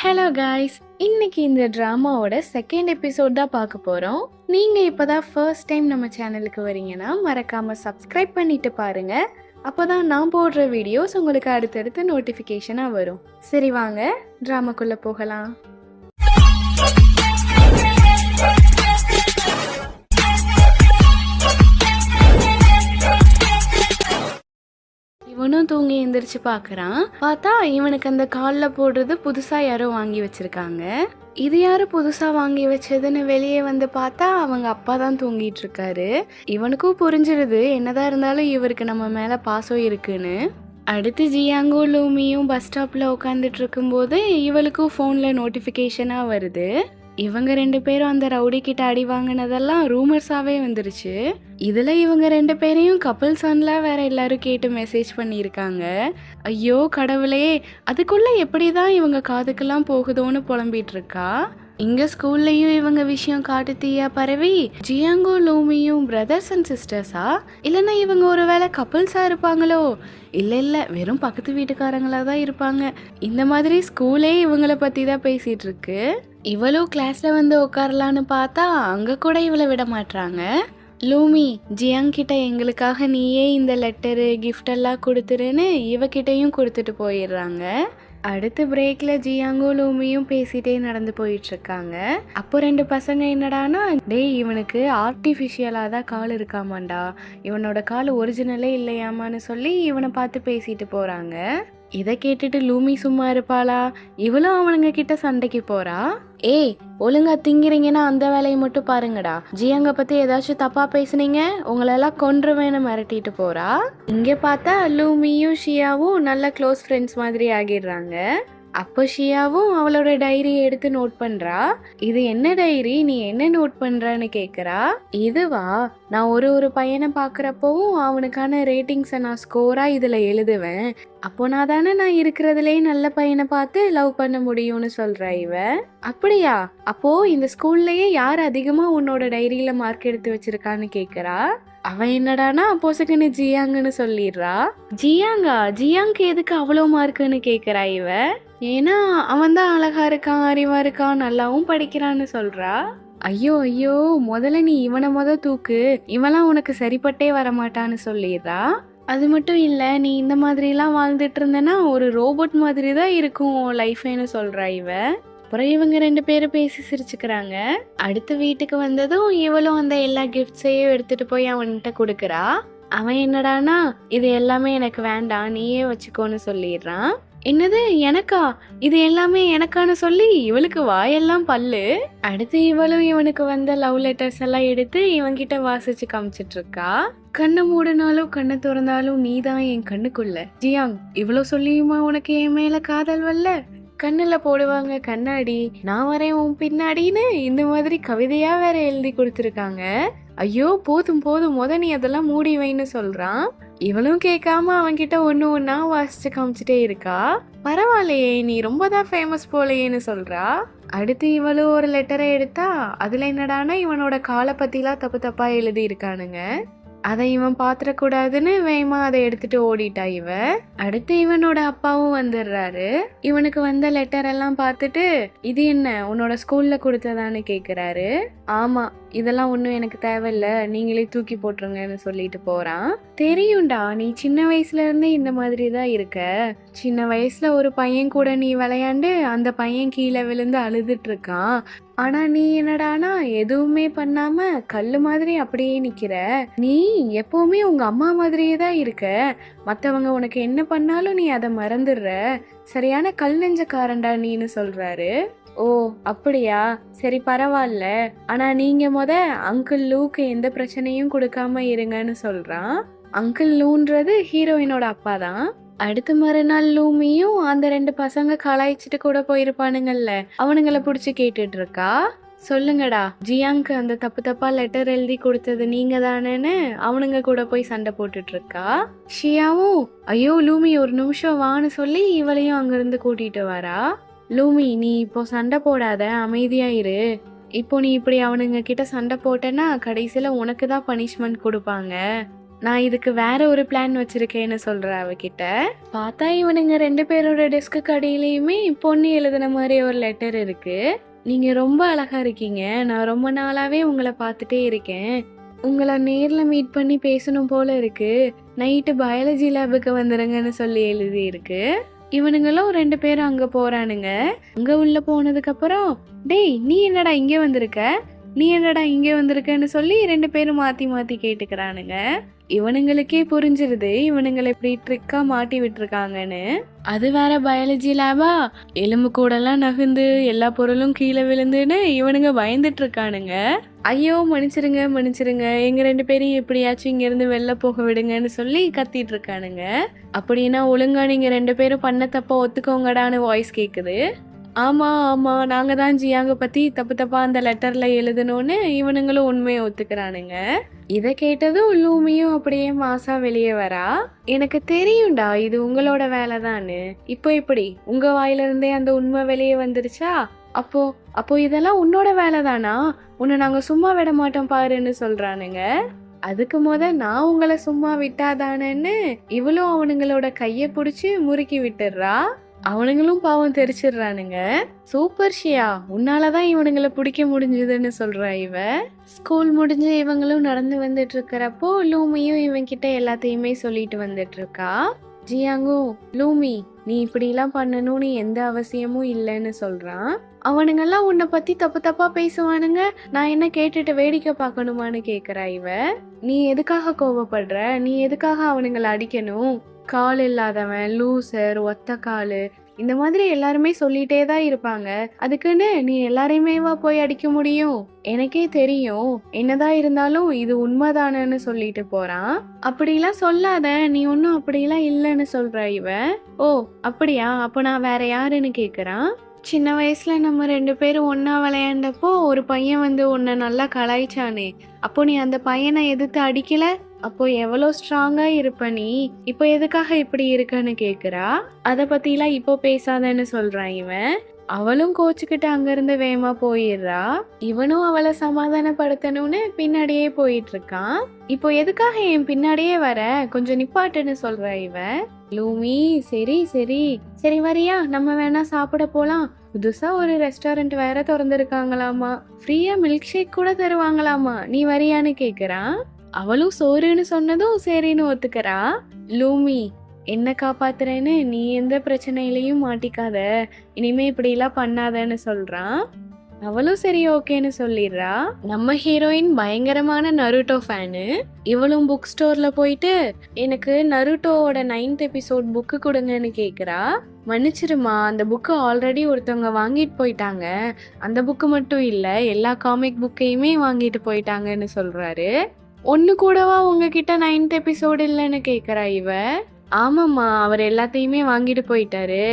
Hello guys, இன்னைக்கு இந்த ட்ராமாவோட second episode தான் பார்க்க போகிறோம். நீங்கள் இப்போ தான் ஃபர்ஸ்ட் டைம் நம்ம சேனலுக்கு வரீங்கன்னா மறக்காமல் சப்ஸ்கிரைப் பண்ணிட்டு பாருங்க. அப்போ தான் நான் போடுற வீடியோஸ் உங்களுக்கு அடுத்தடுத்து நோட்டிஃபிகேஷனாக வரும். சரி வாங்க ட்ராமாக்குள்ளே போகலாம். இவனும் தூங்கி எந்திரிச்சு பார்க்குறான். பார்த்தா இவனுக்கு அந்த காலில் போடுறது புதுசாக யாரோ வாங்கி வச்சிருக்காங்க. இது யாரு புதுசாக வாங்கி வச்சதுன்னு வெளியே வந்து பார்த்தா அவங்க அப்பா தான் தூங்கிட்டு இருக்காரு. இவனுக்கும் புரிஞ்சிருது என்னதான் இருந்தாலும் இவருக்கு நம்ம மேலே பாசம் இருக்குன்னு. அடுத்து ஜியாங்கும் லூமியும் பஸ் ஸ்டாப்பில் உட்காந்துட்டு இருக்கும்போது இவளுக்கும் ஃபோனில் நோட்டிஃபிகேஷனாக வருது. இவங்க 2 பேரும் அந்த ரவுடி கிட்ட அடி வாங்கினதெல்லாம் ரூமர்ஸாவே வந்துருச்சு. இதுல இவங்க 2 பேரையும் கப்பிள்ஸான்லாம் வேற எல்லாரும் கேட்டு மெசேஜ் பண்ணியிருக்காங்க. ஐயோ கடவுளே, அதுக்குள்ள எப்படிதான் இவங்க காதுக்கெல்லாம் போகுதோன்னு புலம்பிட்டு இருக்கா. இங்க ஸ்கூல்லையும் இவங்க விஷயம் காட்டு தீயா பரவி ஜியாங்கோ லூமியும் பிரதர்ஸ் அண்ட் சிஸ்டர்ஸா, இல்லைன்னா இவங்க ஒருவேளை கப்பிள்ஸா இருப்பாங்களோ? இல்ல வெறும் பக்கத்து வீட்டுக்காரங்களா தான் இருப்பாங்க. இந்த மாதிரி ஸ்கூலே இவங்கள பத்தி தான் பேசிட்டு இருக்கு. இவளும் கிளாஸ்ல வந்து உட்காரலான்னு பார்த்தா அங்க கூட இவளை விட மாட்டாங்க. லூமி, ஜியாங் கிட்ட எங்களுக்காக நீயே இந்த லெட்டரு கிஃப்ட் எல்லாம் கொடுத்துருன்னு இவகிட்டையும் கொடுத்துட்டு போயிடுறாங்க. அடுத்த பிரேக்ல ஜியாங்கும் லூமியும் பேசிட்டே நடந்து போயிட்டு இருக்காங்க. அப்போ 2 பசங்க என்னடானா, டேய் இவனுக்கு ஆர்டிஃபிஷியலா தான் கால் இருக்காமாண்டா, இவனோட கால் ஒரிஜினலே இல்லையாமான்னு சொல்லி இவனை பார்த்து பேசிட்டு போறாங்க. இதை கேட்டுட்டு லூமி சும்மா இருப்பாளா? இவளும் அவனுங்க கிட்ட சண்டைக்கு போறா. ஏய், ஒழுங்கா திங்கிறீங்கன்னா அந்த வேலையை மட்டும் பாருங்கடா, ஜியாங்க பத்தி ஏதாச்சும் தப்பா பேசுனீங்க உங்களெல்லாம் கொன்றுவேன்னு மிரட்டிட்டு போறா. இங்க பார்த்தா லூமியும் ஷியாவும் நல்ல க்ளோஸ் ஃப்ரெண்ட்ஸ் மாதிரி ஆகிடுறாங்க. அப்போ ஷியாவும் அவளோட டைரியை எடுத்து நோட் பண்றா. இது என்ன டைரி, நீ என்ன நோட் பண்றன்னு கேக்குறா. இதுவா, நான் ஒரு பையனை பாக்குறப்பவும் அவனுக்கான ரேட்டிங்ஸை நான் ஸ்கோரா இதுல எழுதுவேன். அப்போ நான் இருக்கிறதுலே நல்ல பையனை பார்த்து லவ் பண்ண முடியும்னு சொல்றா இவ. அப்படியா? அப்போ இந்த ஸ்கூல்லயே யார் அதிகமா உன்னோட டைரியில மார்க் எடுத்து வச்சிருக்கான்னு கேக்குறா. அவன் என்னடானா பொசுக்குன்னு ஜியாங்கன்னு சொல்லிடுறா. ஜியாங்க்கு எதுக்கு அவ்வளோ மார்க்குன்னு கேக்குறா இவ. ஏன்னா அவன் தான் அழகா இருக்கான், அறிவா இருக்கான், நல்லாவும் படிக்கிறான்னு சொல்றா. ஐயோ முதல்ல நீ இவனை தூக்கு, இவெல்லாம் உனக்கு சரிப்பட்டே வரமாட்டான்னு சொல்லிடுறா. அது மட்டும் இல்ல, நீ இந்த மாதிரிலாம் வாழ்ந்துட்டு இருந்தனா ஒரு ரோபோட் மாதிரி தான் இருக்கும் லைஃப்னு சொல்றா இவ. அப்புறம் இவங்க 2 பேரும் பேசி சிரிச்சுக்கிறாங்க. அடுத்து வீட்டுக்கு வந்ததும் இவளும் அந்த எல்லா கிஃப்ட்ஸையும் எடுத்துட்டு போய் அவன்கிட்ட கொடுக்குறா. அவன் என்னடானா, இது எல்லாமே எனக்கு வேண்டாம், நீயே வச்சுக்கோன்னு சொல்லிடுறான். என்னது எனக்கா? இது எல்லாமே எனக்கான்னு சொல்லி இவளுக்கு வாயெல்லாம் பல்லு. அடுத்து இவளும் இவனுக்கு வந்த லவ் லெட்டர்ஸ் எல்லாம் எடுத்து இவன்கிட்ட வாசிச்சு காமிச்சிட்டு இருக்கா. கண்ணை மூடினாலும் கண்ணை திறந்தாலும் நீதான் என் கண்ணுக்குள்ள. ஜியாங், இவ்வளவு சொல்லியுமா உனக்கு என் மேல காதல் வரல? கண்ணுல போடுவாங்க கண்ணாடி, நான் வரேன் உன் பின்னாடின்னு இந்த மாதிரி கவிதையா வேற எழுதி கொடுத்துருக்காங்க. ஐயோ போதும் நீ அதெல்லாம் மூடி வைன்னு சொல்றான். இவளும் கேட்காம அவன்கிட்ட ஒன்னா வாசிச்சு காமிச்சிட்டே இருக்கா. பரவாயில்லையே, நீ ரொம்ப தான் ஃபேமஸ் போலையேன்னு சொல்றா. அடுத்து இவளும் ஒரு லெட்டரை எடுத்தா அதுல என்னடானா இவனோட காலை பத்திலாம் தப்பா எழுதி இருக்கானுங்க. அதை இவன் பாத்திரக்கூடாதுன்னு வேகமா அதை எடுத்துட்டு ஓடிட்டா இவ. அடுத்து இவனோட அப்பாவும் வந்துடுறாரு. இவனுக்கு வந்த லெட்டர் எல்லாம் பார்த்துட்டு, இது என்ன உன்னோட ஸ்கூல்ல கொடுத்ததான்னு கேக்குறாரு. ஆமா, இதெல்லாம் ஒன்றும் எனக்கு தேவையில்ல, நீங்களே தூக்கி போட்டுருங்கன்னு சொல்லிட்டு போறான். தெரியும்டா, நீ சின்ன வயசுல இருந்தே இந்த மாதிரி தான் இருக்க. சின்ன வயசுல ஒரு பையன் கூட நீ விளையாண்டு அந்த பையன் கீழே விழுந்து அழுதுட்டு இருக்கான். ஆனா நீ என்னடானா எதுவுமே பண்ணாம கல்லு மாதிரி அப்படியே நிக்கிற. நீ எப்பவுமே உங்க அம்மா மாதிரியே தான் இருக்க. மத்தவங்க உனக்கு என்ன பண்ணாலும் நீ அதை மறந்துடுற. சரியான கல் நெஞ்சக்காரன்டா நீன்னு சொல்றாரு. ஓ அப்படியா, சரி பரவாயில்ல, ஆனா நீங்க அங்கிள் லூக்கு எந்த பிரச்சனையும் கொடுக்காம இருங்கன்னு சொல்றான். அங்கிள் லூன்றது ஹீரோயினோட அப்பா தான். அடுத்த மறுநாள் லூமியும் அந்த 2 பசங்க கலாய்ச்சிட்டு கூட போயிருப்பானுங்கல்ல, அவனுங்களை பிடிச்சி கேட்டுட்டு இருக்கா. சொல்லுங்கடா, ஜியாங்க்கு அந்த தப்பா லெட்டர் எழுதி கொடுத்தது நீங்க தானேன்னு அவனுங்க கூட போய் சண்டை போட்டுட்டு இருக்கா. ஷியாவும் ஐயோ லூமி ஒரு நிமிஷம் வான்னு சொல்லி இவளையும் அங்கிருந்து கூட்டிட்டு வரா. லூமி, நீ இப்போ சண்டை போடாத, அமைதியா இரு. இப்போ நீ இப்படி அவனுங்க கிட்ட சண்டை போட்டேன்னா கடைசியில உனக்கு தான் பனிஷ்மெண்ட் கொடுப்பாங்க. நான் இதுக்கு வேற ஒரு பிளான் வச்சிருக்கேன்னு சொல்ற அவகிட்ட. பார்த்தா இவனுங்க 2 பேரோட டெஸ்க்கு அடியிலயுமே பொண்ணு எழுதின மாதிரி ஒரு லெட்டர் இருக்கு. நீங்க ரொம்ப அழகா இருக்கீங்க, நான் ரொம்ப நாளாவே உங்களை பார்த்துட்டே இருக்கேன், உங்களை நேர்ல மீட் பண்ணி பேசணும் போல இருக்கு, நைட்டு பயாலஜி லேபுக்கு வந்துருங்கன்னு சொல்லி எழுதி இருக்கு. இவனுங்களும் 2 பேரும் அங்க போறானுங்க. அங்க உள்ள போனதுக்கு அப்புறம், டேய் நீ என்னடா இங்க வந்திருக்க, நீ என்னடா இங்க வந்திருக்கன்னு சொல்லி 2 பேரும் மாத்தி மாத்தி கேட்டுக்கிறானுங்க. இவனுங்களுக்கே புரிஞ்சிருது இவனுங்களை இப்படி ட்ரிக்கா மாட்டி விட்டுருக்காங்கன்னு. அது வேற பயாலஜி லேபா, எலும்பு கூடெல்லாம் நகுந்து எல்லா பொருளும் கீழே விழுந்துன்னு இவனுங்க பயந்துட்டு இருக்கானுங்க. ஐயோ மன்னிச்சிருங்க மன்னிச்சிருங்க, எங்க 2 பேரையும் எப்படியாச்சும் இங்க இருந்து வெளில போக விடுங்கன்னு சொல்லி கத்திட்டு இருக்கானுங்க. அப்படின்னா ஒழுங்கா நீங்க 2 பேரும் பண்ண தப்ப ஒத்துக்கோங்கடான்னு வாய்ஸ் கேக்குது. ஆமா ஆமா, நாங்க தான் ஜியாங்க பத்தி தப்பு தப்பா அந்த லெட்டர்ல எழுதணும்னு இவனுங்களும் உண்மையை ஒத்துக்கிறானுங்க. இதை கேட்டதும் லூமியும் அப்படியே மாசா வெளியே வரா. எனக்கு தெரியும்டா இது உங்களோட வேலைதான்னு, இப்போ இப்படி உங்க வாயில இருந்தே அந்த உண்மை வெளியே வந்துருச்சா, அப்போ அப்போ இதெல்லாம் உன்னோட வேலைதானா, உன்னை நாங்க சும்மா விட மாட்டோம் பாருன்னு சொல்றானுங்க. அதுக்கு நான் உங்களை சும்மா விட்டாதானேன்னு இவளும் அவனுங்களோட கைய புடிச்சு முறுக்கி விட்டுடுறா. அவனுங்களும் பாவம் தெரிச்சிடுறானுங்க. சூப்பர் ஷியா, உன்னாலதான் இவனுங்களை பிடிக்க முடிஞ்சதுன்னு சொல்றா இவ. ஸ்கூல் முடிஞ்சு இவங்களும் நடந்து வந்துட்டு இருக்கிறப்போ லூமியும் இவன் கிட்ட எல்லாத்தையுமே சொல்லிட்டு வந்துட்டு இருக்கா. ஜியாங்கும், லூமி நீ இப்படி எல்லாம் பண்ணணும்னு எந்த அவசியமும் இல்லைன்னு சொல்றான். அவனுங்கெல்லாம் உன்னை பத்தி தப்பு தப்பா பேசுவானுங்க, நான் என்ன கேட்டுட்டு வேடிக்கை பார்க்கணுமான்னு கேக்குறா இவ. நீ எதுக்காக கோவப்படுற, நீ எதுக்காக அவனுங்களை அடிக்கணும், கால் இல்லாதவன், லூசர், ஒத்த காலு, இந்த மாதிரி எல்லாருமே சொல்லிட்டே தான் இருப்பாங்க, அதுக்குன்னு நீ எல்லாரையுமேவா போய் அடிக்க முடியும், எனக்கே தெரியும், என்னதான் இருந்தாலும் இது உண்மைதானன்னு சொல்லிட்டு போறான். அப்படிலாம் சொல்லாத, நீ ஒன்னும் அப்படிலாம் இல்லைன்னு சொல்ற இவ. ஓ அப்படியா, அப்போ நான் வேற யாருன்னு கேக்குறான். சின்ன வயசுல நம்ம 2 பேரும் ஒன்னா விளையாண்டப்போ ஒரு பையன் உன்னை நல்லா கலாய்ச்சானே, அப்போ நீ அந்த பையனை எதிர்த்து அடிக்கல, அப்போ எவ்வளவு ஸ்ட்ராங்கா இருப்ப நீ, இப்போ எதுக்காக இப்படி இருக்கன்னு கேக்குறா. அத பத்திலாம் இப்போ பேசாதன்னு சொல்றான் இவன். அவளும் கோச்சுக்கிட்டு அங்கிருந்து வேகமா போயிடுறா. இவனும் அவளை சமாதானப்படுத்தணும்னு பின்னாடியே போயிட்டு இருக்கான். இப்போ எதுக்காக என் பின்னாடியே வர, கொஞ்சம் நிப்பாட்டுன்னு சொல்றா இவன். லூமி சரி சரி சரி வரியா, நம்ம வேணா சாப்பிட போலாம், புதுசா ஒரு ரெஸ்டாரண்ட் வேற திறந்துருக்காங்களாமா, ஃப்ரீயா மில்க் ஷேக் கூட தருவாங்களாமா, நீ வரியான்னு கேக்குறான். அவளும் சோறுன்னு சொன்னதும் சரின்னு ஒத்துக்கிறா. லூமி என்ன காப்பாத்துறேன்னு நீ எந்த பிரச்சனையிலையும் மாட்டிக்காத, இனிமே இப்படி எல்லாம் பண்ணாதன்னு சொல்றான். அவளும் சரி ஓகேன்னு சொல்லிடுறா. நம்ம ஹீரோயின் பயங்கரமான நருட்டோ ஃபேனு. இவளும் புக் ஸ்டோர்ல போயிட்டு எனக்கு நருட்டோவோட 9th எபிசோட் புக்கு கொடுங்கன்னு கேக்குறா. மன்னிச்சிருமா, அந்த புக்கு ஆல்ரெடி ஒருத்தவங்க வாங்கிட்டு போயிட்டாங்க, அந்த புக்கு மட்டும் இல்ல எல்லா காமிக் புக்கையுமே வாங்கிட்டு போயிட்டாங்கன்னு சொல்றாரு. ஒன்னு கூடவா உங்ககிட்ட 9th எபிசோடு இல்லைன்னு கேக்குறா இவ. ஆமாம்மா, அவர் எல்லாத்தையுமே வாங்கிட்டு போயிட்டாரு,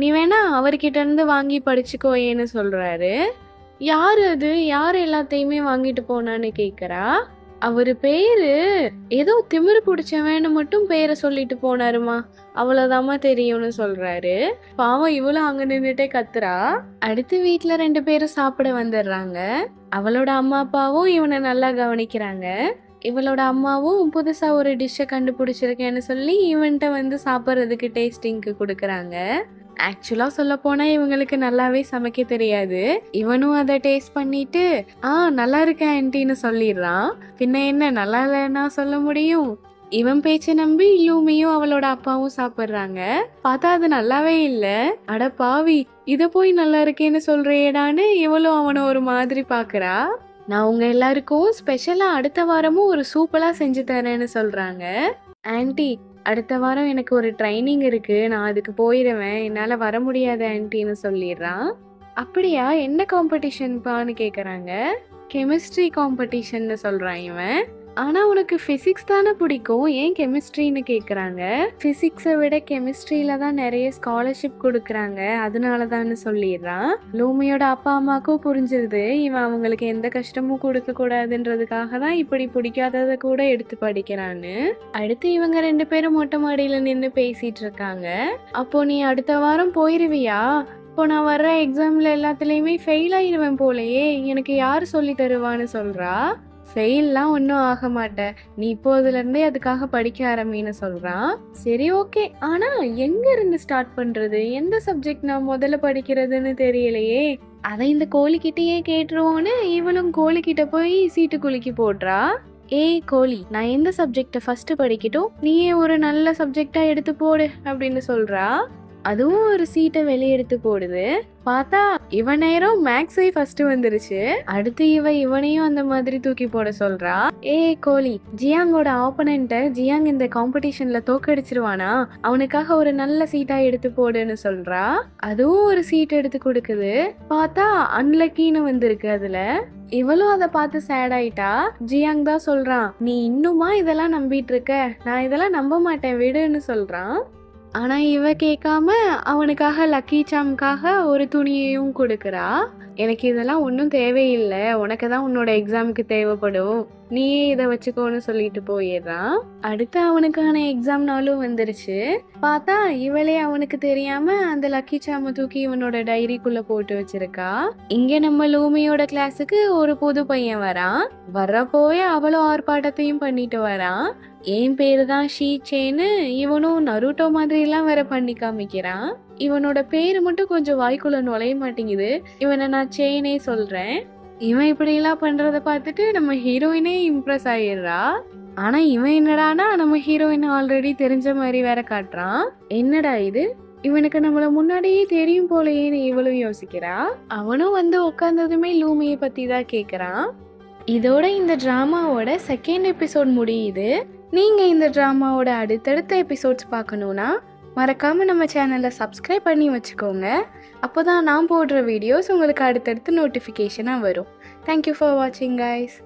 நீ வேணா அவர்கிட்ட இருந்து வாங்கி படிச்சுக்கோயேன்னு சொல்றாரு. யாரு அது, யாரு எல்லாத்தையுமே வாங்கிட்டு போனான்னு கேக்குறா. அவரு பேரு ஏதோ திமிரு பிடிச்சவன்னு மட்டும் பேரை சொல்லிட்டு போனாருமா, அவ்வளவுதாம்மா தெரியும்னு சொல்றாரு. பாவம் இவளும் அங்க நின்னுட்டே கத்துறா. அடுத்து வீட்டுல 2 பேரும் சாப்பிட வந்துடுறாங்க. அவளோட அம்மா அப்பாவும் இவனை நல்லா கவனிக்கிறாங்க. இவளோட அம்மாவும் புதுசா ஒரு டிஷ்ஷை கண்டுபிடிச்சிருக்கேன்னு சொல்லி இவன்ட்ட சாப்பிட்றதுக்கு டேஸ்டிங்க்கு கொடுக்குறாங்க. ஆக்சுவலா சொல்ல போனா இவங்களுக்கு நல்லாவே சமைக்க தெரியாது. இவனும் அதை டேஸ்ட் பண்ணிட்டு நல்லா இருக்க ஆன்ட்டின்னு சொல்லிடுறான். பின்ன என்ன நல்லா இல்லைன்னா சொல்ல முடியும். இவன் பேச்ச நம்பி லூமியும் அவளோட அப்பாவும் சாப்பிடுறாங்க. பார்த்தா அது நல்லாவே இல்ல. அட பாவி, இத போய் நல்லா இருக்கேன்னு சொல்றேடான்னு இவளும் அவனை ஒரு மாதிரி பாக்குறா. நான் உங்க எல்லாருக்கும் ஸ்பெஷலா அடுத்த வாரமும் ஒரு சூப்பரா செஞ்சு தரேன்னு சொல்றாங்க. ஆன்ட்டி அடுத்த வாரம் எனக்கு ஒரு ட்ரைனிங் இருக்கு, நான் அதுக்கு போயிடுவேன், என்னால வர முடியாது ஆன்ட்டின்னு சொல்லிடுறான். அப்படியா, என்ன காம்படிஷன்பான்னு கேக்குறாங்க. கெமிஸ்ட்ரி காம்படிஷன்னு சொல்றான் இவன். ஆனா உனக்கு பிசிக்ஸ் தானே பிடிக்கும், ஏன் கெமிஸ்ட்ரின்னு கேக்குறாங்க. பிசிக்ஸை விட கெமிஸ்ட்ரியில தான் நிறைய ஸ்காலர்ஷிப் கொடுக்குறாங்க, அதனாலதான்னு சொல்லிடுறான். லூமியோட அப்பா அம்மாக்கும் புரிஞ்சிருது இவன் அவங்களுக்கு எந்த கஷ்டமும் கொடுக்க கூடாதுன்றதுக்காக தான் இப்படி பிடிக்காததை கூட எடுத்து படிக்கிறான்னு. அடுத்து இவங்க 2 பேரும் மொட்டை மாடியில நின்று பேசிட்டு இருக்காங்க. அப்போ நீ அடுத்த வாரம் போயிருவியா, இப்போ நான் வர்ற எக்ஸாம்ல எல்லாத்துலயுமே ஃபெயில் ஆயிருவேன் போலயே, எனக்கு யாரு சொல்லி தருவான்னு சொல்றா. ஃபெயில்லாம் ஒன்றும் ஆக மாட்டேன், நீ இப்போதுலேருந்தே அதுக்காக படிக்க ஆரம்பின்னு சொல்கிறான். சரி ஓகே, ஆனால் எங்கே இருந்து ஸ்டார்ட் பண்ணுறது, எந்த சப்ஜெக்ட் நான் முதல்ல படிக்கிறதுன்னு தெரியலையே, அதை இந்த கோழிக்கிட்டேயே கேட்டுருவோன்னு இவளும் கோழிக்கிட்ட போய் சீட்டு குலுக்கி போடுறா. ஏய் கோழி, நான் எந்த சப்ஜெக்டை ஃபஸ்ட்டு படிக்கட்டும், நீயே ஒரு நல்ல சப்ஜெக்டாக எடுத்து போடு அப்படின்னு சொல்கிறா. அதுவும் ஒரு சீட்டை வெளியே எடுத்து போடுது. பார்த்தா இவன் நேரம் மேக்ஸே ஃபர்ஸ்ட் வந்துருச்சு. அடுத்து இவனையும் அந்த மாதிரி தூக்கி போட சொல்றா. ஏய் கோழி, ஜியாங்கோட ஆப்போனண்ட்டை ஜியாங் இந்த காம்படிஷன்ல தோக்கடிச்சிருவானா, அவனுக்காக ஒரு நல்ல சீட்டா எடுத்து போடுன்னு சொல்றா. அதுவும் ஒரு சீட் எடுத்து கொடுக்குது. பார்த்தா அன்லக்கின்னு வந்திருக்கு அதுல. இவளும் அதை பார்த்து சேட் ஆயிட்டா. ஜியாங் தான் சொல்றான், நீ இன்னுமா இதெல்லாம் நம்பிட்டு இருக்க, நான் இதெல்லாம் நம்ப மாட்டேன் விடுன்னு சொல்றான். ஆனா இவ கேட்காம அவனுக்காக லக்கி சாம்காக ஒரு துணியையும் கொடுக்குறா. எனக்கு இதெல்லாம் ஒன்றும் தேவையில்லை, உனக்கு தான் உன்னோட எக்ஸாமுக்கு தேவைப்படும், நீயே இதை வச்சுக்கோன்னு சொல்லிட்டு போயிடுறான். அடுத்து அவனுக்கான எக்ஸாம் நாளும் வந்துருச்சு. பார்த்தா இவளே அவனுக்கு தெரியாம அந்த லக்கி சாம தூக்கி இவனோட டைரிக்குள்ள போட்டு வச்சிருக்கா. இங்க நம்ம லூமியோட கிளாஸுக்கு ஒரு புது பையன் வரான். வரப்போய அவளும் ஆர்ப்பாட்டத்தையும் பண்ணிட்டு வரான். என் பேரு தான் ஷீச்சேன்னு இவனும் நருட்டோ மாதிரி எல்லாம் வேற பண்ணி காமிக்கிறான். இவனோட பேரு மட்டும் கொஞ்சம் வாய்க்குள்ள நுழைய மாட்டேங்குது. இவனை நான் சேனே சொல்றேன். இவன் இப்படி எல்லாம் பண்றத பார்த்துட்டு நம்ம ஹீரோயினே இம்ப்ரெஸ் ஆயிடுறா. ஆனா இவன் என்னடானா நம்ம ஹீரோயின் ஆல்ரெடி தெரிஞ்ச மாதிரி வேற காட்டுறான். என்னடா இது, இவனுக்கு நம்மள முன்னாடியே தெரியும் போலேன்னு இவளும் யோசிக்கிறா. அவனும் வந்து உட்கார்ந்ததுமே லூமியை பத்தி தான் கேக்குறான். இதோட இந்த டிராமாவோட செகண்ட் எபிசோட் முடியுது. நீங்க இந்த டிராமாவோட அடுத்தடுத்த எபிசோட்ஸ் பார்க்கணும்னா மறக்காம நம்ம சேனலை சப்ஸ்கிரைப் பண்ணி வச்சுக்கோங்க. அப்போதான் நான் போடுற வீடியோஸ் உங்களுக்கு அடுத்தடுத்து நோட்டிஃபிகேஷனாக வரும். தேங்க்யூ ஃபார் வாட்சிங் கைஸ்.